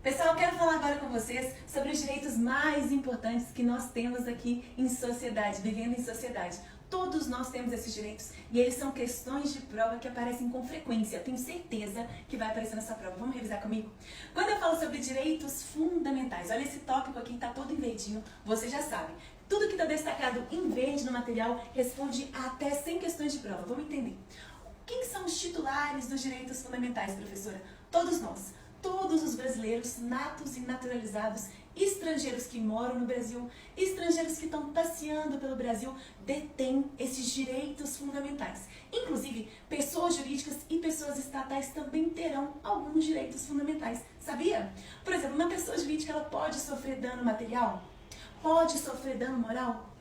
Pessoal, eu quero falar agora com vocês sobre os direitos mais importantes que nós temos aqui em sociedade, vivendo em sociedade. Todos nós temos esses direitos e eles são questões de prova que aparecem com frequência. Eu tenho certeza que vai aparecer nessa prova. Vamos revisar comigo? Quando eu falo sobre direitos fundamentais, olha esse tópico aqui, está todo em verdinho, você já sabe. Tudo que está destacado em verde no material responde a até 100 questões de prova. Vamos entender. Quem são os titulares dos direitos fundamentais, professora? Todos nós. Todos os brasileiros, natos e naturalizados, estrangeiros que moram no Brasil, estrangeiros que estão passeando pelo Brasil, detêm esses direitos fundamentais. Inclusive, pessoas jurídicas e pessoas estatais também terão alguns direitos fundamentais. Sabia? Por exemplo, uma pessoa jurídica ela pode sofrer dano material? Pode sofrer dano moral?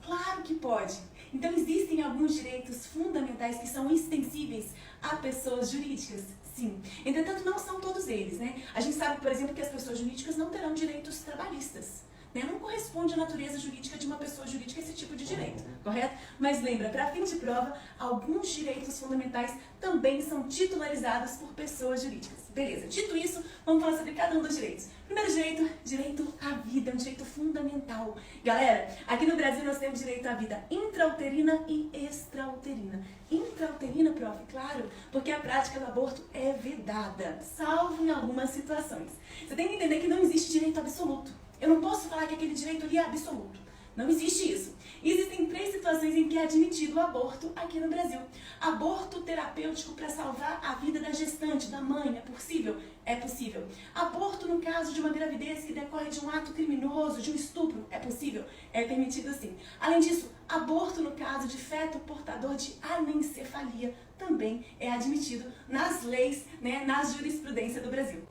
Claro que pode. Então, existem alguns direitos fundamentais que são extensíveis a pessoas jurídicas. Sim. Entretanto, não são todos eles, né? A gente sabe, por exemplo, que as pessoas jurídicas não terão direitos trabalhistas. Né? Não corresponde à natureza jurídica de uma pessoa jurídica esse tipo de direito, correto? Mas lembra, para fim de prova, alguns direitos fundamentais também são titularizados por pessoas jurídicas. Beleza, dito isso, vamos falar sobre cada um dos direitos. Primeiro direito, direito à vida, é um direito fundamental. Galera, aqui no Brasil nós temos direito à vida intrauterina e extrauterina. Intrauterina, prof, claro, porque a prática do aborto é vedada, salvo em algumas situações. Você tem que entender que não existe direito absoluto. Eu não posso falar que aquele direito ali é absoluto. Não existe isso. Existem 3 situações em que é admitido o aborto aqui no Brasil. Aborto terapêutico para salvar a vida da gestante, da mãe, é possível? É possível. Aborto no caso de uma gravidez que decorre de um ato criminoso, de um estupro, é possível? É permitido sim. Além disso, aborto no caso de feto portador de anencefalia também é admitido nas leis, né, na jurisprudência do Brasil.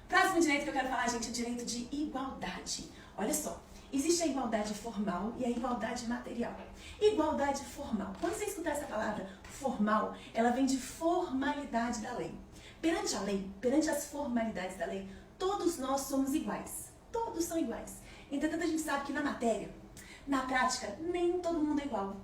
Próximo direito que eu quero falar, gente, é o direito de igualdade. Olha só, existe a igualdade formal e a igualdade material. Igualdade formal. Quando você escutar essa palavra formal, ela vem de formalidade da lei. Perante a lei, perante as formalidades da lei, todos nós somos iguais. Todos são iguais. Entretanto, a gente sabe que na matéria, na prática, nem todo mundo é igual.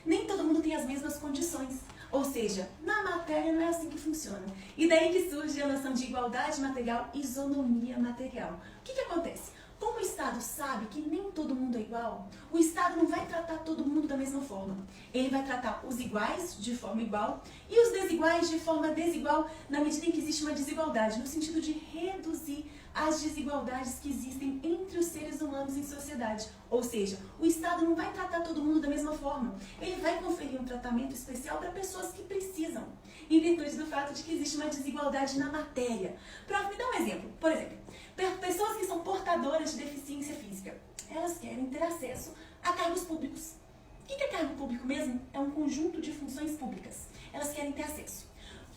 Nem todo mundo tem as mesmas condições. Ou seja, na matéria não é assim que funciona. E daí que surge a noção de igualdade material e isonomia material. O que acontece? Como o Estado sabe que nem todo mundo é igual, o Estado não vai tratar todo mundo da mesma forma. Ele vai tratar os iguais de forma igual e os desiguais de forma desigual, na medida em que existe uma desigualdade, no sentido de reduzir as desigualdades que existem entre os seres humanos em sociedade. Ou seja, o Estado não vai tratar todo mundo da mesma forma. Ele vai conferir um tratamento especial para pessoas que precisam, em virtude do fato de que existe uma desigualdade na matéria. Prof, me dá um exemplo. Por exemplo, pessoas que são portadoras de deficiência física, elas querem ter acesso a cargos públicos. O que é cargo público mesmo? É um conjunto de funções públicas. Elas querem ter acesso.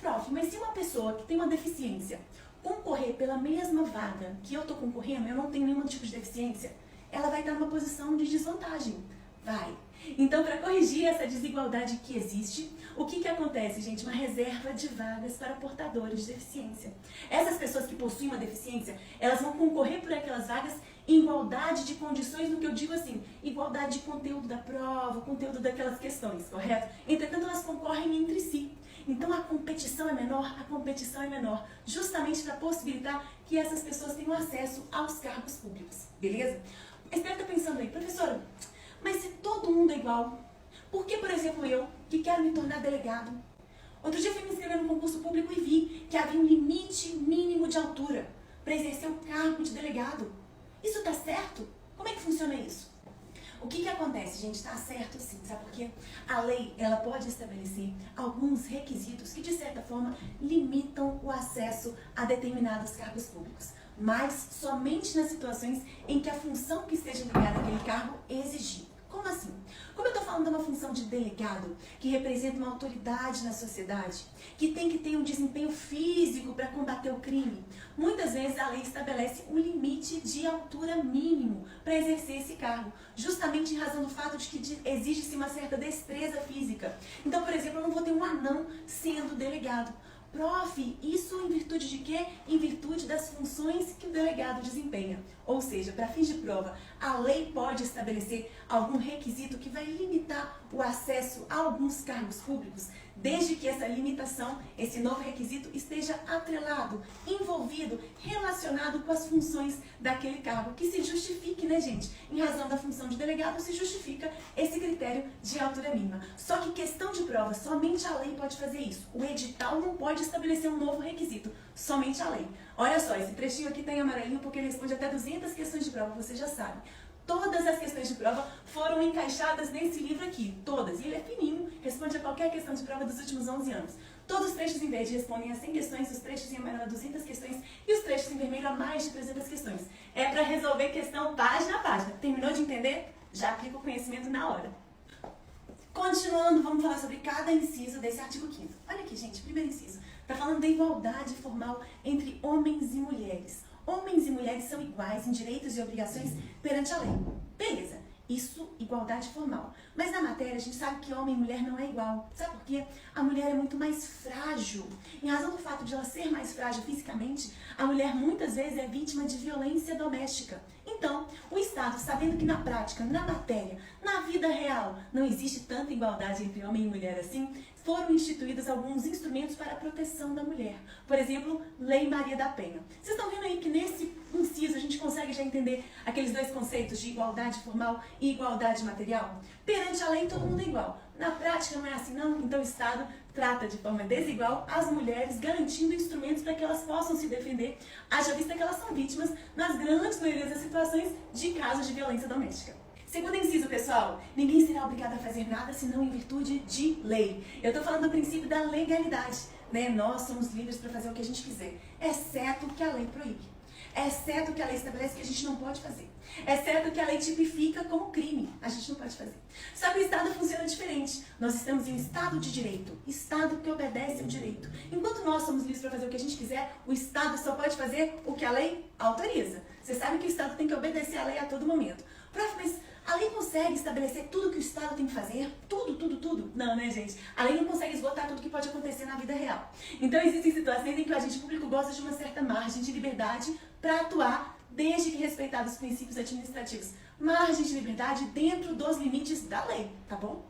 Prof, mas se uma pessoa que tem uma deficiência concorrer pela mesma vaga que eu estou concorrendo, eu não tenho nenhum tipo de deficiência, ela vai estar numa posição de desvantagem. Vai. Então, para corrigir essa desigualdade que existe, o que acontece, gente? Uma reserva de vagas para portadores de deficiência. Essas pessoas que possuem uma deficiência, elas vão concorrer por aquelas vagas em igualdade de condições, no que eu digo assim, igualdade de conteúdo da prova, conteúdo daquelas questões, correto? Entretanto, elas concorrem entre si. Então, a competição é menor, justamente para possibilitar que essas pessoas tenham acesso aos cargos públicos, beleza? Mas deve estar pensando aí, professora, mas se todo mundo é igual, por que, por exemplo, eu, que quero me tornar delegado? Outro dia eu fui me inscrever no concurso público e vi que havia um limite mínimo de altura para exercer o cargo de delegado. Isso está certo? Como é que funciona isso? O que acontece, gente? Está certo sim, sabe por quê? A lei, ela pode estabelecer alguns requisitos que, de certa forma, limitam o acesso a determinados cargos públicos, mas somente nas situações em que a função que esteja ligada àquele cargo exigir. Como assim? Como eu estou falando de uma função de delegado, que representa uma autoridade na sociedade, que tem que ter um desempenho físico para combater o crime, muitas vezes a lei estabelece um limite de altura mínimo para exercer esse cargo, justamente em razão do fato de que exige-se uma certa destreza física. Então, por exemplo, eu não vou ter um anão sendo delegado. Prof, isso em virtude de quê? Em virtude das funções que o delegado desempenha. Ou seja, para fins de prova, a lei pode estabelecer algum requisito que vai limitar o acesso a alguns cargos públicos desde que essa limitação, esse novo requisito, esteja atrelado, envolvido, relacionado com as funções daquele cargo, que se justifique, né, gente? Em razão da função de delegado, se justifica esse critério de altura mínima. Só que questão de prova, somente a lei pode fazer isso. O edital não pode estabelecer um novo requisito, somente a lei. Olha só, esse trechinho aqui tem amarelinho porque ele responde até 200 questões de prova, você já sabe. Todas as questões de prova foram encaixadas nesse livro aqui, todas. E ele é fininho, responde a qualquer questão de prova dos últimos 11 anos. Todos os trechos em verde respondem a 100 questões, os trechos em amarelo a 200 questões e os trechos em vermelho a mais de 300 questões. É para resolver questão página a página. Terminou de entender? Já aplica o conhecimento na hora. Continuando, vamos falar sobre cada inciso desse artigo 5º. Olha aqui, gente, primeiro inciso. Está falando da igualdade formal entre homens e mulheres. Homens e mulheres são iguais em direitos e obrigações perante a lei. Beleza, isso, igualdade formal. Mas na matéria a gente sabe que homem e mulher não é igual. Sabe por quê? A mulher é muito mais frágil. Em razão do fato de ela ser mais frágil fisicamente, a mulher muitas vezes é vítima de violência doméstica. Então, o Estado, sabendo que na prática, na matéria, na vida real, não existe tanta igualdade entre homem e mulher assim, foram instituídos alguns instrumentos para a proteção da mulher. Por exemplo, Lei Maria da Penha. Vocês estão vendo aí que nesse inciso a gente consegue já entender aqueles dois conceitos de igualdade formal e igualdade material? Perante a lei todo mundo é igual. Na prática não é assim não, então o Estado trata de forma desigual as mulheres, garantindo instrumentos para que elas possam se defender, haja vista que elas são vítimas, nas grandes maioria das situações, de casos de violência doméstica. Segundo inciso, pessoal, ninguém será obrigado a fazer nada senão em virtude de lei. Eu estou falando do princípio da legalidade, né? Nós somos livres para fazer o que a gente quiser, exceto o que a lei proíbe, exceto o que a lei estabelece que a gente não pode fazer, exceto o que a lei tipifica como crime, a gente não pode fazer. Só que o Estado funciona diferente. Nós estamos em um Estado de direito, Estado que obedece ao direito. Enquanto nós somos livres para fazer o que a gente quiser, o Estado só pode fazer o que a lei autoriza. Você sabe que o Estado tem que obedecer à lei a todo momento. Prof, mas a lei consegue estabelecer tudo que o Estado tem que fazer? Tudo, tudo, tudo? Não, né, gente? A lei não consegue esgotar tudo que pode acontecer na vida real. Então, existem situações em que o agente público gosta de uma certa margem de liberdade para atuar, desde que respeitados os princípios administrativos. Margem de liberdade dentro dos limites da lei, tá bom?